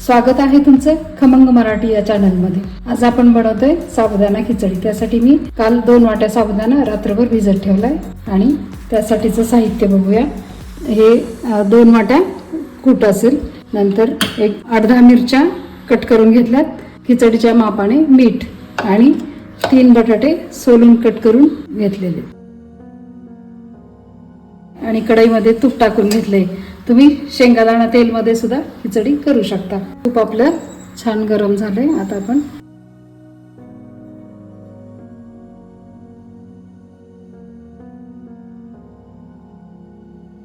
स्वागत आहे तुमचं खमंग मराठी या चॅनलमध्ये। आज आपण बनवतोय साबुदाणा खिचडी। त्यासाठी मी काल 2 वाट्या साबुदाणा रात्रभर भिजत ठेवलाय आणि त्यासाठीचं साहित्य बघूया। हे 2 वाट्या कूट असेल, नंतर एक 8-10 मिरच्या कट करून घेतल्यात, खिचडीच्या मापाने मीठ आणि 3 बटाटे सोलून कट करून घेतलेले आणि कढईमध्ये तूप टाकून घेतले। तुम्ही शेंगादाणा तेल मध्ये सुद्धा खिचडी करू शकता। तूप आपलं छान गरम झालंय। आता आपण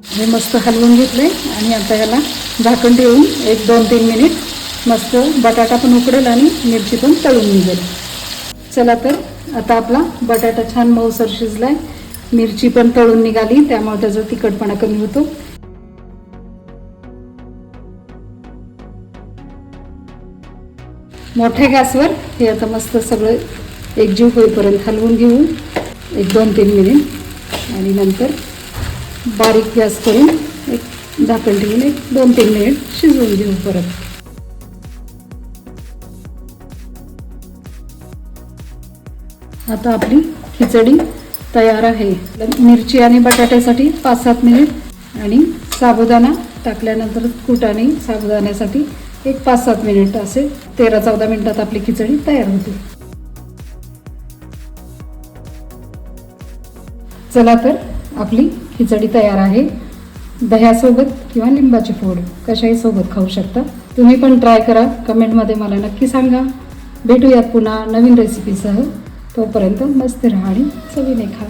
हे मस्त हलवून घेतले आणि आता याला झाकण ठेवून 1-2-3 मिनिट मस्त बटाटा पण उकडेल आणि मिरची पण तळून निघेल। चला तर आता आपला बटाटा छान मऊसर शिजलाय, मिरची पण तळून निघाली, त्यामुळे त्याचा तिखटपणा कमी होतो। मोठ्या गॅसवर हे आता मस्त सगळं एकजीव होईपर्यंत हलवून घेऊ 1-2-3 मिनिट आणि नंतर बारीक गॅस करून एक झाकण ठेवून 1-2-3 मिनिट शिजवून घेऊ परत। आता आपली खिचडी तयार आहे। मिरची आणि बटाट्यासाठी 5-7 मिनिट आणि साबुदाणा टाकल्यानंतर कूट आणि साबुदाण्यासाठी 5-7 मिनिट, असे 13-14 मिनिटात आपली खिचडी तयार होते। चला तर आपली खिचडी तयार आहे। दह्यासोबत किंवा लिंबाची फोड कशाही सोबत खाऊ शकता। तुम्ही पण ट्राय करा, कमेंटमध्ये मला नक्की सांगा। भेटूयात पुन्हा नवीन रेसिपीसह। तोपर्यंत मस्त राहा आणि चवीने खा।